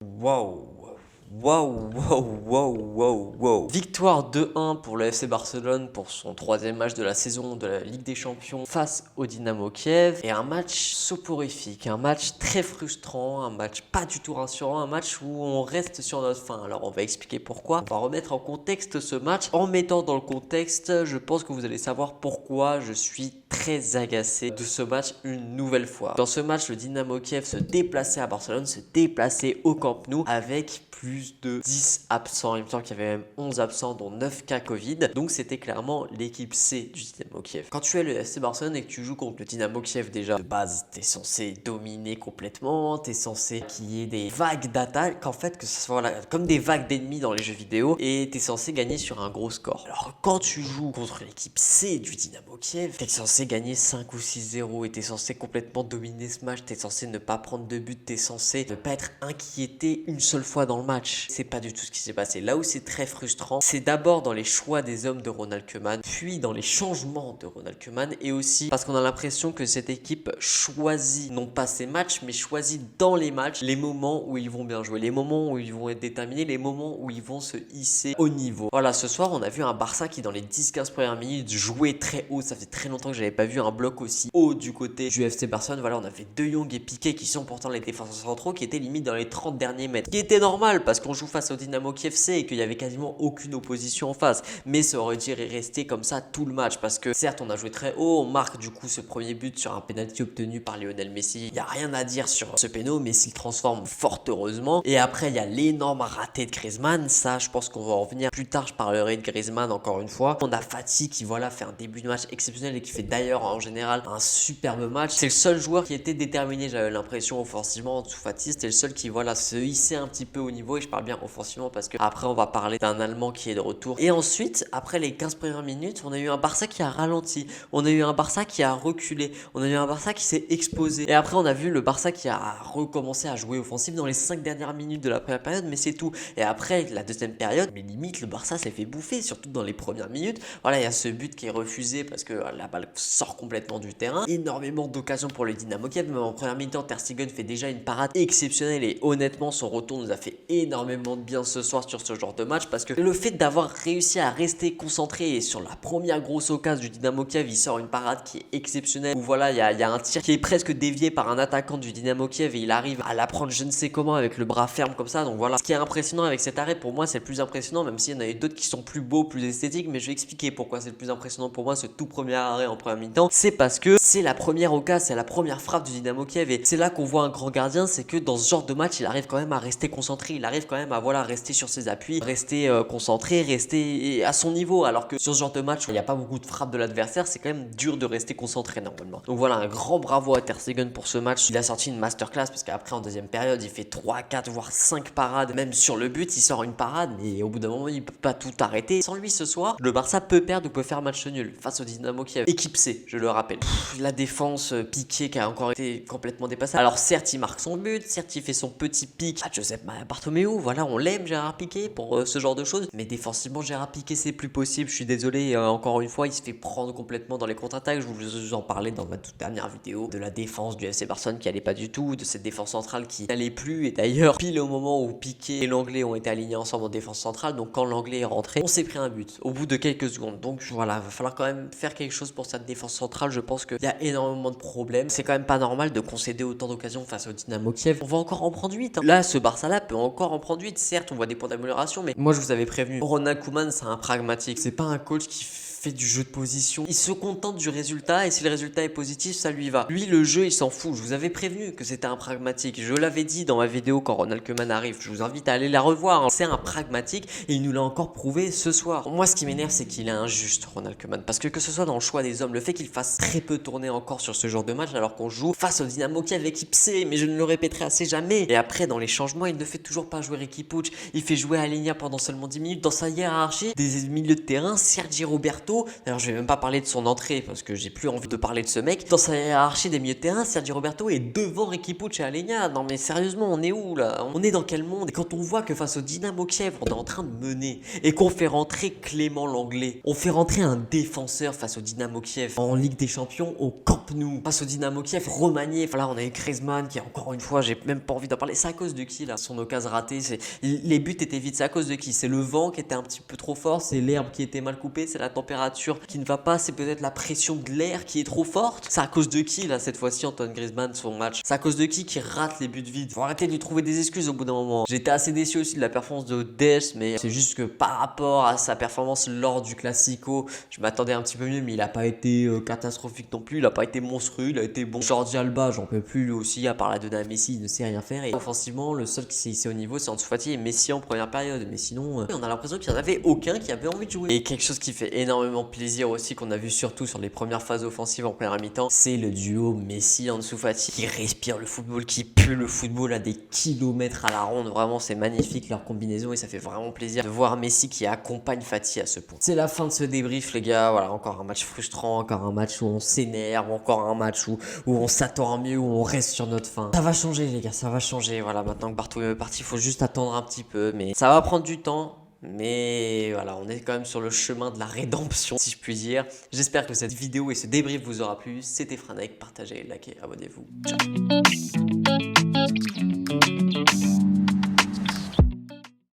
Waouh! Waouh, waouh, waouh, waouh, waouh. Victoire 2-1 pour le FC Barcelone pour son troisième match de la saison de la Ligue des Champions face au Dynamo Kiev. Et un match soporifique, un match très frustrant, un match pas du tout rassurant, un match où on reste sur notre faim. Alors on va expliquer pourquoi. On va remettre en contexte ce match. En mettant dans le contexte, je pense que vous allez savoir pourquoi je suis très agacé de ce match une nouvelle fois. Dans ce match, le Dynamo Kiev se déplaçait à Barcelone, se déplaçait au Camp Nou avec plus de 10 absents. Il me semble qu'il y avait même 11 absents, dont 9 cas Covid. Donc c'était clairement l'équipe C du Dynamo Kiev. Quand tu es le FC Barcelone et que tu joues contre le Dynamo Kiev, déjà de base, t'es censé dominer complètement, t'es censé qu'il y ait des vagues d'attaque, en fait, que ce soit comme des vagues d'ennemis dans les jeux vidéo, et t'es censé gagner sur un gros score. Alors quand tu joues contre l'équipe C du Dynamo Kiev, t'es censé gagner 5 ou 6-0 et t'es censé complètement dominer ce match, t'es censé ne pas prendre de but, t'es censé ne pas être inquiété une seule fois dans le match. C'est pas du tout ce qui s'est passé. Là où c'est très frustrant, c'est d'abord dans les choix des hommes de Ronald Koeman, puis dans les changements de Ronald Koeman, et aussi parce qu'on a l'impression que cette équipe choisit, non pas ses matchs, mais choisit dans les matchs les moments où ils vont bien jouer, les moments où ils vont être déterminés, les moments où ils vont se hisser au niveau. Voilà, ce soir, on a vu un Barça qui, dans les 10-15 premières minutes, jouait très haut. Ça fait très longtemps que j'avais pas vu un bloc aussi haut du côté du FC Barcelone. Voilà, on avait De Jong et Piqué qui sont pourtant les défenseurs centraux, qui étaient limite dans les 30 derniers mètres. Ce qui était normal parce qu'on joue face au Dynamo Kiev C et qu'il y avait quasiment aucune opposition en face. Mais ça aurait dû rester comme ça tout le match parce que certes, on a joué très haut, on marque du coup ce premier but sur un penalty obtenu par Lionel Messi. Il n'y a rien à dire sur ce péno, Messi le transforme fort heureusement. Et après, il y a l'énorme raté de Griezmann. Ça, je pense qu'on va en revenir plus tard. Je parlerai de Griezmann encore une fois. On a Fati qui voilà fait un début de match exceptionnel et qui fait d'ailleurs en général un superbe match. C'est le seul joueur qui était déterminé, j'avais l'impression offensivement. Sous Fati, c'était le seul qui voilà se hissait un petit peu au niveau, et je parle bien offensivement parce que après on va parler d'un Allemand qui est de retour. Et ensuite, après les 15 premières minutes, on a eu un Barça qui a ralenti, on a eu un Barça qui a reculé, on a eu un Barça qui s'est exposé. Et après on a vu le Barça qui a recommencé à jouer offensif dans les 5 dernières minutes de la première période, mais c'est tout. Et après la deuxième période, mais limite le Barça s'est fait bouffer, surtout dans les premières minutes. Voilà, il y a ce but qui est refusé parce que la balle sort complètement du terrain. Énormément d'occasions pour le Dynamo Kiev, même en première mi-temps, Ter Stegen fait déjà une parade exceptionnelle et honnêtement son retour nous a fait énormément de bien ce soir sur ce genre de match parce que le fait d'avoir réussi à rester concentré et sur la première grosse occasion du Dynamo Kiev, il sort une parade qui est exceptionnelle où voilà, il y a un tir qui est presque dévié par un attaquant du Dynamo Kiev et il arrive à la prendre je ne sais comment avec le bras ferme comme ça. Donc voilà, ce qui est impressionnant avec cet arrêt, pour moi c'est le plus impressionnant, même s'il y en a eu d'autres qui sont plus beaux, plus esthétiques, mais je vais expliquer pourquoi c'est le plus impressionnant pour moi ce tout premier arrêt en première mi-temps. C'est parce que c'est la première occasion, c'est la première frappe du Dynamo Kiev et c'est là qu'on voit un grand gardien, c'est que dans ce genre de match il arrive quand même à rester concentré, il arrive quand même à voilà rester sur ses appuis, rester concentré, rester à son niveau, alors que sur ce genre de match où il n'y a pas beaucoup de frappes de l'adversaire, c'est quand même dur de rester concentré normalement. Donc voilà, un grand bravo à Ter Stegen pour ce match. Il a sorti une masterclass parce qu'après en deuxième période il fait 3, 4 voire 5 parades, même sur le but il sort une parade, mais au bout d'un moment il peut pas tout arrêter. Sans lui ce soir, le Barça peut perdre ou peut faire match nul face au Dynamo Kiev. Équipe C, je le rappelle. La défense, Piqué qui a encore été complètement dépassé. Alors certes il marque son but, certes il fait son petit pic à Josep Bartomeu, voilà on l'aime Gérard Piqué pour ce genre de choses, mais défensivement Gérard Piqué c'est plus possible, je suis désolé, encore une fois il se fait prendre complètement dans les contre-attaques. Je vous en parlais dans ma toute dernière vidéo de la défense du FC Barcelone qui allait pas du tout, de cette défense centrale qui n'allait plus, et d'ailleurs pile au moment où Piqué et l'anglais ont été alignés ensemble en défense centrale, donc quand l'anglais est rentré on s'est pris un but au bout de quelques secondes. Donc voilà, va falloir quand même faire quelque chose pour cette défense centrale. Je pense qu'il y a énormément de problèmes, c'est quand même pas normal de concéder autant d'occasions face au Dynamo Kiev. On va encore en prendre 8 hein. Là ce Barça là peut encore en prendre 8, certes on voit des points d'amélioration, mais moi je vous avais prévenu, Ronald Koeman c'est un pragmatique, c'est pas un coach qui fait du jeu de position, il se contente du résultat et si le résultat est positif ça lui va. Lui le jeu il s'en fout, je vous avais prévenu que c'était un pragmatique, je l'avais dit dans ma vidéo quand Ronald Koeman arrive, je vous invite à aller la revoir hein. C'est un pragmatique et il nous l'a encore prouvé ce soir. Moi ce qui m'énerve c'est qu'il est injuste Ronald Koeman, parce que ce soit dans le choix des hommes, le fait qu'il fasse très peu tourner encore sur ce genre de match alors qu'on joue face au Dynamo Kiev équipe C, mais je ne le répéterai assez jamais. Et après dans les changements il ne fait toujours pas jouer Riqui Puig, il fait jouer Alegna pendant seulement 10 minutes. Dans sa hiérarchie des milieux de terrain, Sergi Roberto Roberto, d'ailleurs je vais même pas parler de son entrée parce que j'ai plus envie de parler de ce mec. Dans sa hiérarchie des milieux de terrain, Sergio Roberto est devant Riqui Puig et Alenia. Non mais sérieusement, on est où là? On est dans quel monde? Et quand on voit que face au Dynamo Kiev, on est en train de mener et qu'on fait rentrer Clément Langlais, on fait rentrer un défenseur face au Dynamo Kiev en Ligue des Champions au Camp Nou, face au Dynamo Kiev remanié. Voilà, on a eu Griezmann qui, encore une fois, j'ai même pas envie d'en parler. C'est à cause de qui là? Son occasion ratée, les buts étaient vite. C'est à cause de qui? C'est le vent qui était un petit peu trop fort, c'est l'herbe qui était mal coupée, c'est la température qui ne va pas, c'est peut-être la pression de l'air qui est trop forte. C'est à cause de qui là cette fois-ci Antoine Griezmann son match? C'est à cause de qui rate les buts vides? Faut arrêter de lui trouver des excuses au bout d'un moment. J'étais assez déçu aussi de la performance de Dest, mais c'est juste que par rapport à sa performance lors du Classico, je m'attendais un petit peu mieux, mais il a pas été catastrophique non plus, il a pas été monstrueux, il a été bon. Jordi Alba, j'en peux plus lui aussi, à part la donner à Messi, il ne sait rien faire. Et offensivement, le seul qui s'est hissé au niveau, c'est Ansu Fati et Messi en première période. Mais sinon, on a l'impression qu'il n'y en avait aucun qui avait envie de jouer. Et quelque chose qui fait énormément plaisir aussi, qu'on a vu surtout sur les premières phases offensives en première mi-temps, c'est le duo Messi-Ansu Fati qui respire le football, qui pue le football à des kilomètres à la ronde. Vraiment, c'est magnifique leur combinaison et ça fait vraiment plaisir de voir Messi qui accompagne Fati à ce point. C'est la fin de ce débrief, les gars. Voilà, encore un match frustrant, encore un match où on s'énerve, encore un match où on s'attend à mieux, où on reste sur notre faim. Ça va changer, les gars, ça va changer. Voilà, maintenant que Bartomeu est parti, il faut juste attendre un petit peu, mais ça va prendre du temps. Mais voilà, on est quand même sur le chemin de la rédemption, si je puis dire. J'espère que cette vidéo et ce débrief vous aura plu. C'était Franek, partagez, likez, abonnez-vous. Ciao.